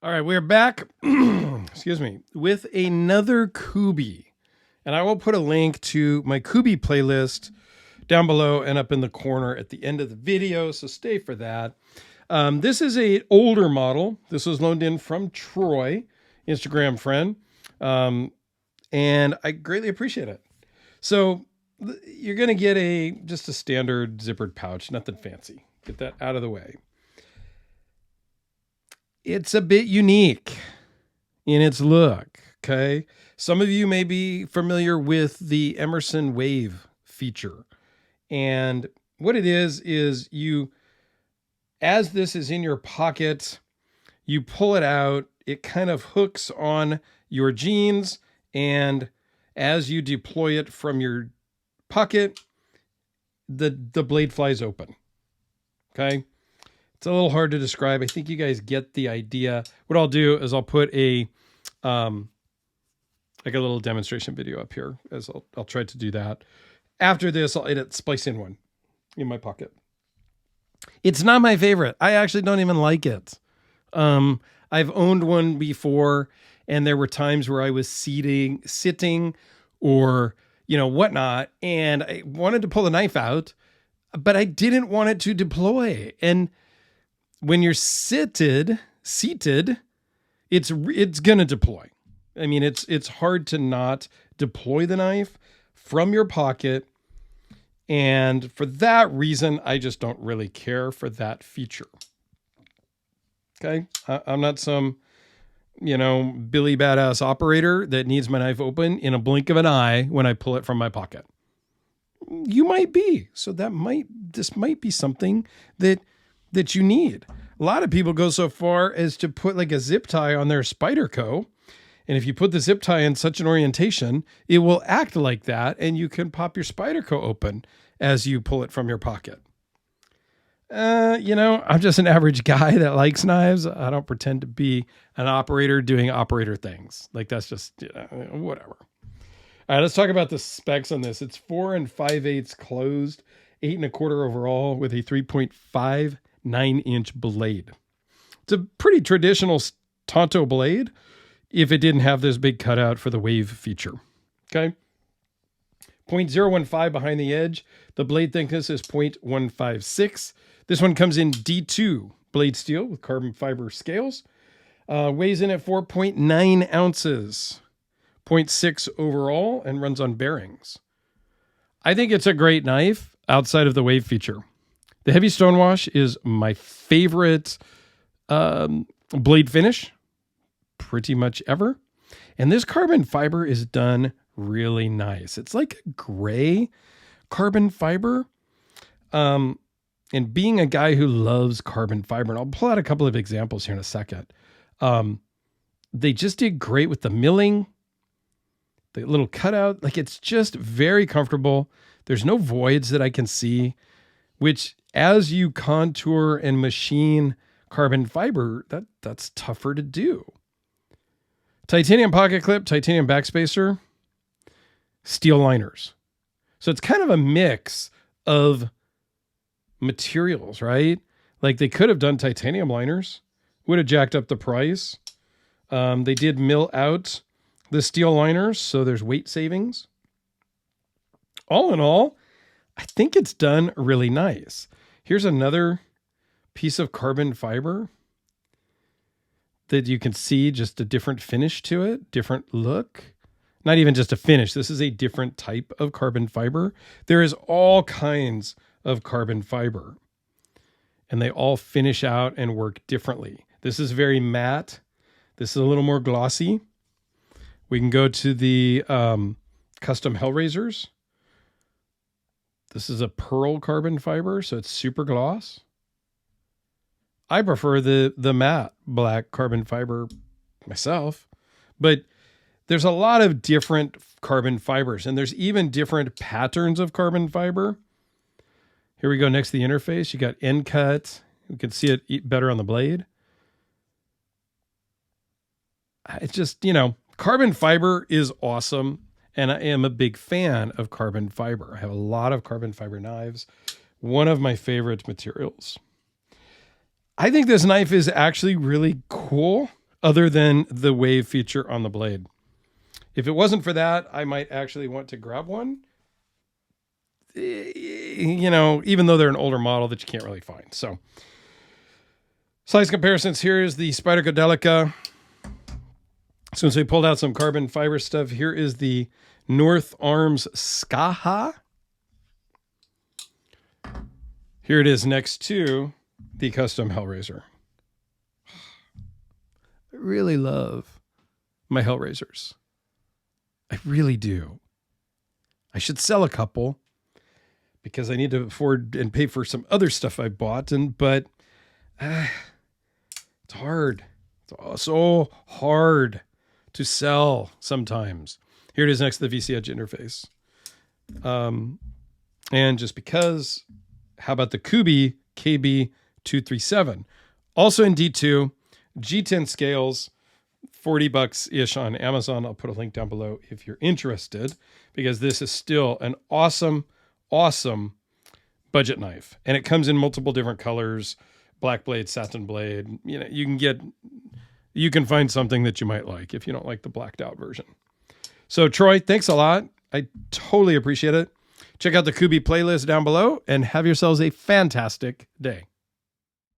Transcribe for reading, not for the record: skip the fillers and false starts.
All right, we're back, excuse me, with another Kubey. And I will put a link to my Kubey playlist down below and up in the corner at the end of the video, so stay for that. This is an older model. This was loaned in from Troy, Instagram friend, and I greatly appreciate it. So you're going to get just a standard zippered pouch, nothing fancy. Get that out of the way. It's a bit unique in its look, okay? Some of you may be familiar with the Emerson Wave feature. And what it is you, as this is in your pocket, you pull it out, it kind of hooks on your jeans, and as you deploy it from your pocket, the blade flies open, okay? It's a little hard to describe. I think you guys get the idea. What I'll do is I'll put like a little demonstration video up here, as I'll try to do that. After this, I'll edit splice in one in my pocket. It's not my favorite. I actually don't even like it. I've owned one before, and there were times where I was sitting or, whatnot, and I wanted to pull the knife out, but I didn't want it to deploy. And when you're seated, it's going to deploy. I mean, it's hard to not deploy the knife from your pocket. And for that reason, I just don't really care for that feature. Okay. I'm not some, Billy badass operator that needs my knife open in a blink of an eye when I pull it from my pocket. You might be. So this might be something that you need. A lot of people go so far as to put like a zip tie on their Spyderco. And if you put the zip tie in such an orientation, it will act like that, and you can pop your Spyderco open as you pull it from your pocket. I'm just an average guy that likes knives. I don't pretend to be an operator doing operator things. Like, that's just, whatever. All right, let's talk about the specs on this. It's 4 5/8 closed, 8 1/4 overall with a 3.59-inch blade. It's a pretty traditional Tonto blade if it didn't have this big cutout for the wave feature. Okay. 0.015 behind the edge. The blade thickness is 0.156. This one comes in D2 blade steel with carbon fiber scales. Weighs in at 4.9 ounces. 0.6 overall, and runs on bearings. I think it's a great knife outside of the wave feature. The heavy stonewash is my favorite blade finish pretty much ever. And this carbon fiber is done really nice. It's like a gray carbon fiber. And being a guy who loves carbon fiber, and I'll pull out a couple of examples here in a second. They just did great with the milling, the little cutout. Like, it's just very comfortable. There's no voids that I can see, which as you contour and machine carbon fiber, that's tougher to do. Titanium pocket clip, titanium backspacer, steel liners. So it's kind of a mix of materials, right? Like, they could have done titanium liners, would have jacked up the price. They did mill out the steel liners, so there's weight savings. All in all, I think it's done really nice. Here's another piece of carbon fiber that you can see just a different finish to it, different look. Not even just a finish. This is a different type of carbon fiber. There is all kinds of carbon fiber, and they all finish out and work differently. This is very matte. This is a little more glossy. We can go to the custom Hellraisers. This is a pearl carbon fiber, so it's super gloss. I prefer the matte black carbon fiber myself, but there's a lot of different carbon fibers, and there's even different patterns of carbon fiber. Here we go. Next to the interface, you got end cut. You can see it better on the blade. It's just, carbon fiber is awesome, and I am a big fan of carbon fiber. I have a lot of carbon fiber knives. One of my favorite materials. I think this knife is actually really cool. other than the wave feature on the blade. If it wasn't for that, I might actually want to grab one. You know, even though they're an older model that you can't really find. So, size comparisons. Here is the Spyderco. Since we pulled out some carbon fiber stuff, here is the North Arms Skaha. Here it is next to the custom Hellraiser. I really love my Hellraisers. I really do. I should sell a couple because I need to afford and pay for some other stuff I bought. But it's hard. It's so hard to sell sometimes. Here it is next to the VC Edge interface. And just because, how about the Kubey KU159? Also in D2, G10 scales, $40-ish on Amazon. I'll put a link down below if you're interested, because this is still an awesome, awesome budget knife. And it comes in multiple different colors, black blade, satin blade. You know, you can find something that you might like if you don't like the blacked out version. So Troy, thanks a lot. I totally appreciate it. Check out the Kubey playlist down below and have yourselves a fantastic day.